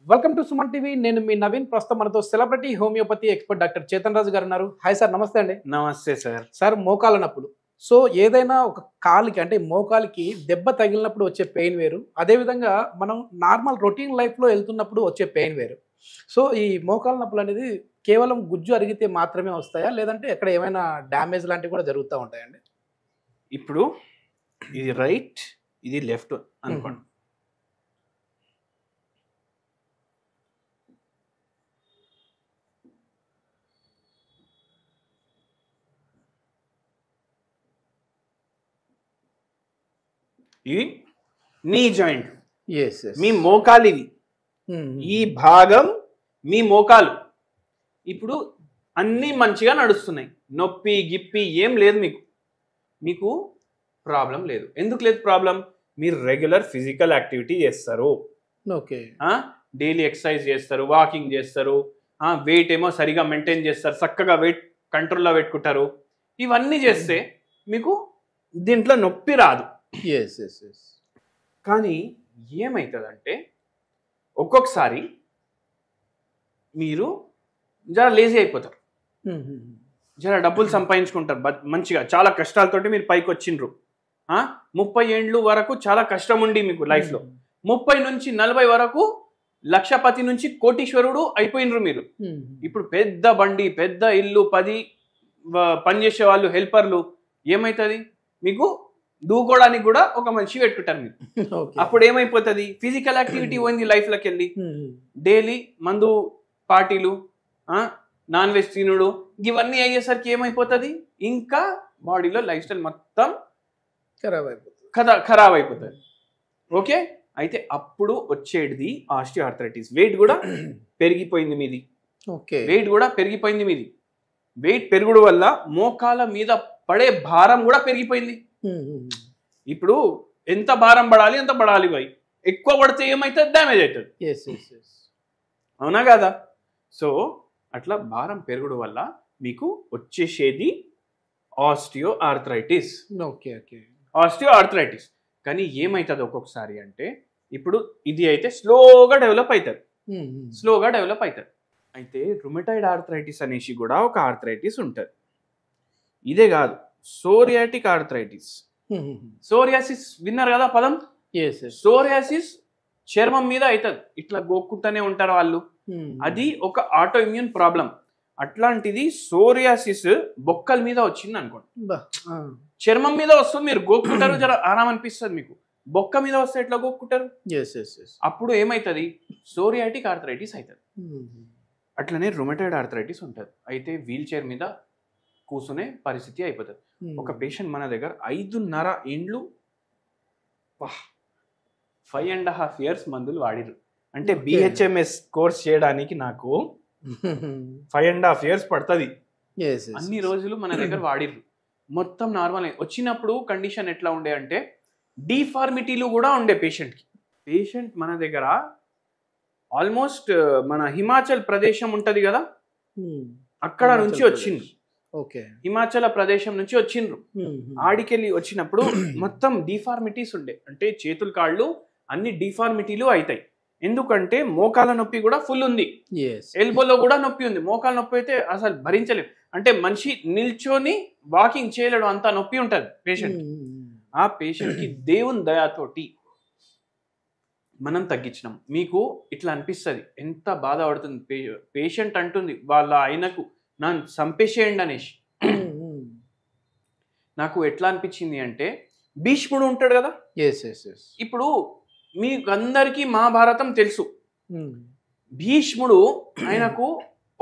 Welcome to Suman TV. నేను మీ నవీన్. ప్రస్తుతం మనతో celebrity homeopathy expert doctor Chetan Raju garu ఉన్నారు. హాయ్ సార్, నమస్తే అండి. నమస్తే సార్. సార్, మోకాల నొప్పులు. సో ఏదైనా ఒక కాలికి అంటే మోకాలికి దెబ్బ తగిలినప్పుడు వచ్చే పెయిన్ వేరు, అదేవిధంగా మనం నార్మల్ రొటీన్ లైఫ్లో వెళ్తున్నప్పుడు వచ్చే పెయిన్ వేరు. సో ఈ మోకాల నొప్పులు అనేది కేవలం గుజ్జు అరిగితే మాత్రమే వస్తాయా, లేదంటే ఎక్కడ ఏమైనా డ్యామేజ్ లాంటివి కూడా జరుగుతూ ఉంటాయండి? ఇప్పుడు ఇది రైట్, ఇది లెఫ్ట్ అనుకోండి. ఇది నీ జాయింట్, మీ మోకాలు. ఇది ఈ భాగం మీ మోకాలు. ఇప్పుడు అన్నీ మంచిగా నడుస్తున్నాయి, నొప్పి గిప్పి ఏం లేదు. మీకు ప్రాబ్లం లేదు. ఎందుకు లేదు ప్రాబ్లం? మీరు రెగ్యులర్ ఫిజికల్ యాక్టివిటీ చేస్తారు, ఓకే, డైలీ ఎక్సర్సైజ్ చేస్తారు, వాకింగ్ చేస్తారు, వెయిట్ ఏమో సరిగా మెయింటైన్ చేస్తారు, చక్కగా వెయిట్ కంట్రోల్లో పెట్టుకుంటారు. ఇవన్నీ చేస్తే మీకు దీంట్లో నొప్పి రాదు. కానీ ఏమవుతుందంటే ఒక్కొక్కసారి మీరు జర లేజీ అయిపోతారు, జర డబ్బులు సంపాదించుకుంటారు మంచిగా, చాలా కష్టాలతోటి మీరు పైకి వచ్చిండ్రు. 30 ఏండ్లు వరకు చాలా కష్టం ఉండి మీకు లైఫ్లో, 30 నుంచి 40 వరకు లక్షపతి నుంచి కోటీశ్వరుడు అయిపోయినరు మీరు. ఇప్పుడు పెద్ద బండి, పెద్ద ఇల్లు, 10 పనిచేసే వాళ్ళు, హెల్పర్లు. ఏమవుతుంది? మీకు దూకోవడానికి కూడా ఒక మనిషి పెట్టుకుంటారు మీరు. అప్పుడు ఏమైపోతుంది? ఫిజికల్ యాక్టివిటీ పోయింది లైఫ్లోకి వెళ్ళి. డైలీ మందు, పార్టీలు, నాన్ వెజ్ తినుడు, ఇవన్నీ అయ్యేసరికి ఏమైపోతుంది? ఇంకా బాడీలో లైఫ్ స్టైల్ మొత్తం ఖరాబ్ అయిపోతుంది. ఓకే, అయితే అప్పుడు వచ్చేది ఆస్టియోఆర్థరైటిస్. వెయిట్ కూడా పెరిగిపోయింది మీది. వెయిట్ కూడా పెరిగిపోయింది మీది. వెయిట్ పెరుగుడు వల్ల మోకాల మీద పడే భారం కూడా పెరిగిపోయింది. ఇప్పుడు ఎంత భారం పడాలి అంత పడాలి భయ్. ఎక్కువ పడితే ఏమవుతుంది? డ్యామేజ్ అవుతుంది. అవునా కదా? సో అట్లా భారం పెరుగుడు వల్ల మీకు వచ్చేసేది ఆస్టియోఆర్థరైటిస్. ఆస్టియోఆర్థరైటిస్. కానీ ఏమవుతుంది ఒక్కొక్కసారి అంటే, ఇప్పుడు ఇది అయితే స్లోగా డెవలప్ అవుతుంది. అయితే రుమటాయిడ్ ఆర్థరైటిస్ అనేసి కూడా ఒక ఆర్థరైటిస్ ఉంటుంది. ఇదే కాదు, సోరియాటిక్ ఆర్థరైటిస్. సోరియాసిస్ విన్నారు కదా పదం? సోరియాసిస్ చర్మం మీద అవుతుంది, ఇట్లా గోక్కుంటూనే ఉంటారు వాళ్ళు. అది ఒక ఆటో ఇమ్యూన్ ప్రాబ్లం. అట్లాంటిది సోరియాసిస్ బొక్కల మీద వచ్చింది అనుకోండి, చర్మం మీద వస్తుంది, మీరు గోక్కుంటారు, జర ఆరాం అనిపిస్తుంది మీకు. బొక్క మీద వస్తే ఎట్లా గోక్కుంటారు? అప్పుడు ఏమవుతుంది? సోరియాటిక్ ఆర్థరైటిస్ అవుతుంది. అట్లనే రుమటాయిడ్ ఆర్థరైటిస్ ఉంటుంది. అయితే వీల్ చైర్ మీద కూర్చునే పరిస్థితి అయిపోతుంది. ఒక పేషెంట్ మన దగ్గర 5.5 ఏండ్లు 5.5 years మందులు వాడిరు. అంటే బిహెచ్ఎంఎస్ కోర్స్ చేయడానికి నాకు 5.5 years పడుతుంది. అన్ని రోజులు మన దగ్గర వాడిర్రు, మొత్తం నార్మల్. వచ్చినప్పుడు కండిషన్ ఎట్లా ఉండే అంటే, డిఫార్మిటీలు కూడా ఉండే పేషెంట్కి. పేషెంట్ మన దగ్గర ఆల్మోస్ట్ మన హిమాచల్ ప్రదేశం ఉంటుంది కదా, అక్కడ నుంచి వచ్చిండ్రు. హిమాచల ప్రదేశం నుంచి వచ్చిండ్రు. ఆడికెళ్ళి వచ్చినప్పుడు మొత్తం డిఫార్మిటీస్ ఉండే, అంటే చేతులు కాళ్ళు అన్ని డిఫార్మిటీలు అవుతాయి. ఎందుకంటే మోకాల నొప్పి కూడా ఫుల్ ఉంది, ఎల్బోలో కూడా నొప్పి ఉంది. మోకాల నొప్పి అయితే అసలు భరించలేము, అంటే మనిషి నిల్చొని వాకింగ్ చేయలేడు, అంత నొప్పి ఉంటుంది పేషెంట్. ఆ పేషెంట్కి దేవుని దయాతోటి మనం తగ్గించినాం. మీకు ఇట్లా అనిపిస్తుంది, ఎంత బాధపడుతుంది పేషెంట్. అంటుంది వాళ్ళ ఆయనకు నన్ను చంపేసేయండి అనేసి. నాకు ఎట్లా అనిపించింది అంటే, భీష్ముడు ఉంటాడు కదా, ఇప్పుడు మీకు అందరికీ మహాభారతం తెలుసు. భీష్ముడు ఆయనకు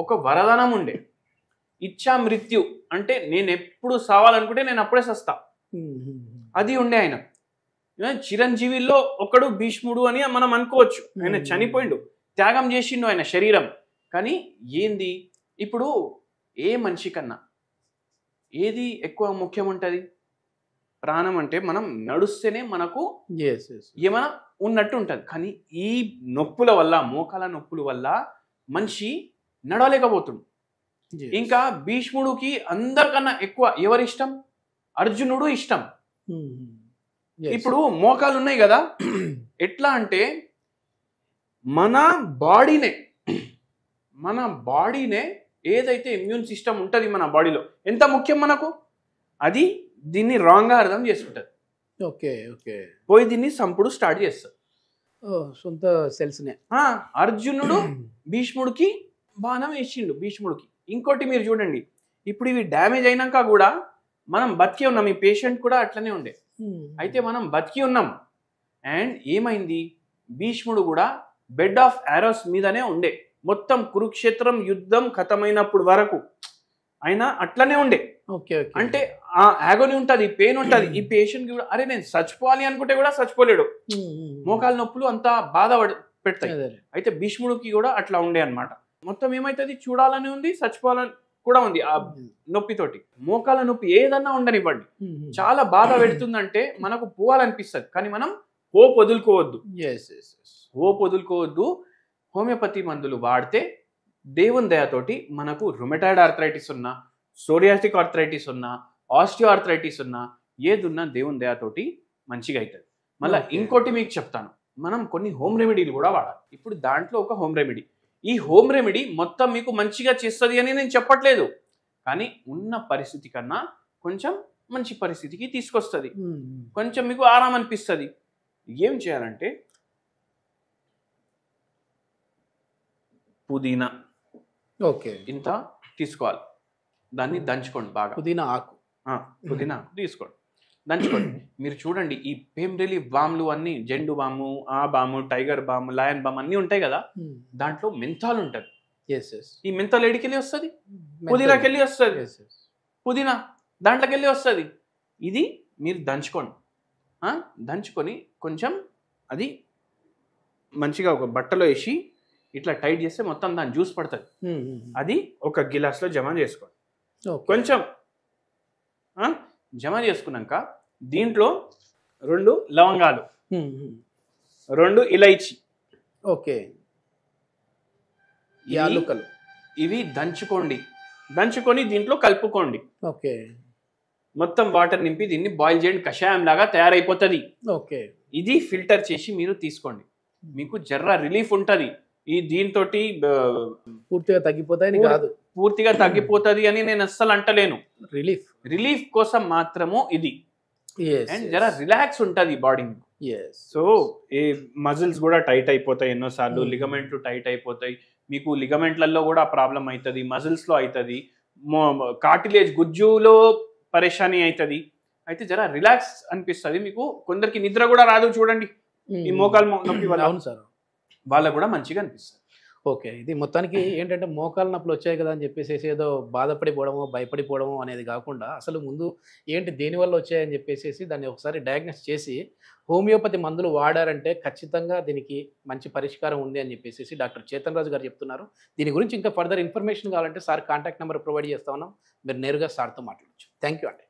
ఒక వరదానం ఉండే, ఇచ్చా మృత్యు, అంటే నేను ఎప్పుడు సావాలనుకుంటే నేను అప్పుడే సస్తా, అది ఉండే ఆయన. చిరంజీవిలో ఒకడు భీష్ముడు అని మనం అనుకోవచ్చు. ఆయన చనిపోయిండు, త్యాగం చేసిండు ఆయన శరీరం. కానీ ఏంది, ఇప్పుడు ఏ మనిషి కన్నా ఏది ఎక్కువ ముఖ్యం ఉంటుంది? ప్రాణం. అంటే మనం నడుస్తేనే మనకు ఏమైనా ఉన్నట్టు ఉంటుంది. కానీ ఈ నొప్పుల వల్ల, మోకాల నొప్పుల వల్ల మనిషి నడవలేకపోతుంది. ఇంకా భీష్ముడికి అందరికన్నా ఎక్కువ ఎవరిష్టం? అర్జునుడు ఇష్టం. ఇప్పుడు మోకాలు ఉన్నాయి కదా, ఎట్లా అంటే మన బాడీనే ఏదైతే ఇమ్యూన్ సిస్టమ్ ఉంటుంది మన బాడీలో ఎంత ముఖ్యం మనకు, అది దీన్ని రాంగ్గా అర్థం చేసుకుంటుంది. Okay okay. పోయి దీన్ని సంపుడు స్టార్ట్ చేస్తారు. సొంత సెల్స్నే. అర్జునుడు భీష్ముడికి బాణం వేసిండు భీష్ముడికి. ఇంకోటి మీరు చూడండి, ఇప్పుడు ఇవి డ్యామేజ్ అయినాక కూడా మనం బతికి ఉన్నాం. ఈ పేషెంట్ కూడా అట్లనే ఉండే. అయితే మనం బతికి ఉన్నాం. అండ్ ఏమైంది, భీష్ముడు కూడా బెడ్ ఆఫ్ ఆరోస్ మీదనే ఉండే. మొత్తం కురుక్షేత్రం యుద్ధం ఖతమైనప్పుడు వరకు ఆయన అట్లనే ఉండే. అంటే ఆ ఆగోని ఉంటుంది, పెయిన్ ఉంటుంది. ఈ పేషెంట్ కి కూడా అరే నేను చచ్చిపోవాలి అనుకుంటే కూడా చచ్చిపోలేడు. మోకాలు నొప్పులు అంతా బాధ పెడతాయి. అయితే భీష్ముడికి కూడా అట్లా ఉండే అన్నమాట. మొత్తం ఏమైతుంది, చూడాలని ఉంది, చచ్చిపోవాలని కూడా ఉంది ఆ నొప్పితోటి. మోకాల నొప్పి ఏదన్నా ఉండనివ్వండి, చాలా బాధ పెడుతుందంటే మనకు పోవాలనిపిస్తుంది. కానీ మనం హోప్ వదులుకోవద్దు. హోమియోపతి మందులు వాడితే దేవుని దయతోటి మనకు రుమటాయిడ్ ఆర్థరైటిస్ ఉన్నా, సోరియాటిక్ ఆర్థరైటిస్ ఉన్నా, ఆస్టియో ఆర్థరైటిస్ ఉన్నా, ఏదున్నా దేవుని దయతోటి మంచిగా అవుతుంది. మళ్ళీ ఇంకోటి మీకు చెప్తాను, మనం కొన్ని హోమ్ రెమెడీలు కూడా వాడాలి. ఇప్పుడు దాంట్లో ఒక హోమ్ రెమెడీ, ఈ హోమ్ రెమెడీ మొత్తం మీకు మంచిగా చేస్తుంది అని నేను చెప్పట్లేదు, కానీ ఉన్న పరిస్థితి కన్నా కొంచెం మంచి పరిస్థితికి తీసుకొస్తుంది, కొంచెం మీకు ఆరాం అనిపిస్తుంది. ఏం చేయాలంటే పుదీనా ఇంత తీసుకోవాలి, దాన్ని దంచుకోండి బాగా. పుదీనా ఆకు తీసుకోండి, దంచుకోండి. మీరు చూడండి ఈ పెయిన్ రిలీఫ్ బామ్లు అన్ని, జెండు బాము, ఆ బాము, టైగర్ బాము, లయన్ బామ్ అన్ని ఉంటాయి కదా, దాంట్లో మెంతాలు ఉంటుంది. ఈ మెంతాలు ఎడికెళ్ళి వస్తుంది, పుదీనాకి వెళ్ళి వస్తుంది, పుదీనా దాంట్లోకి వెళ్ళి వస్తుంది. ఇది మీరు దంచుకోండి. దంచుకొని కొంచెం అది మంచిగా ఒక బట్టలో వేసి ఇట్లా టైట్ చేస్తే మొత్తం దాని జ్యూస్ పడుతుంది. అది ఒక గిలాస్లో జమ చేసుకోండి. కొంచెం జమ చేసుకున్నాక దీంట్లో 2 లవంగాలు, 2 ఇలైచి, యాలుకలు, ఇవి దంచుకొని దీంట్లో కలుపుకోండి. మొత్తం వాటర్ నింపి దీన్ని బాయిల్ చేయండి, కషాయం లాగా తయారైపోతుంది. ఇది ఫిల్టర్ చేసి మీరు తీసుకోండి, మీకు జర్ర రిలీఫ్ ఉంటుంది. ఈ దీంతో పూర్తిగా తగ్గిపోతుంది అని నేను అస్సలు అంటలేను. రిలీఫ్ కోసం మాత్రము ఇది. అండ్ జర రిలాక్స్ ఉంటుంది బాడీ. సో ఈ మజిల్స్ కూడా టైట్ అయిపోతాయి ఎన్నోసార్లు, లిగమెంట్లు టైట్ అయిపోతాయి, మీకు లిగమెంట్లలో కూడా ప్రాబ్లం అవుతుంది, మజిల్స్ లో అవుతుంది, కార్టిలేజ్ గుజ్జులో పరేషానీ అవుతుంది. అయితే జర రిలాక్స్ అనిపిస్తుంది మీకు. కొందరికి నిద్ర కూడా రాదు చూడండి ఈ మోకాలు నొప్పి వల్ల, వాళ్ళకు కూడా మంచిగా అనిపిస్తుంది. ఇది మొత్తానికి ఏంటంటే మోకాలు నొప్పులు వచ్చాయి కదా అని చెప్పేసి ఏదో బాధపడిపోవడమో భయపడిపోవడమో అనేది కాకుండా అసలు ముందు ఏంటి దేనివల్ల వచ్చాయని చెప్పేసి దాన్ని ఒకసారి డయాగ్నోస్ చేసి హోమియోపతి మందులు వాడారంటే ఖచ్చితంగా దీనికి మంచి పరిష్కారం ఉంది అని చెప్పేసి డాక్టర్ చేతన్ రాజు గారు చెప్తున్నారు. దీని గురించి ఇంకా ఫర్దర్ ఇన్ఫర్మేషన్ కావాలంటే సార్ కాంటాక్ట్ నెంబర్ ప్రొవైడ్ చేస్తా ఉన్నాం, మీరు నేరుగా సార్తో మాట్లాడచ్చు. థ్యాంక్ యూ అండి.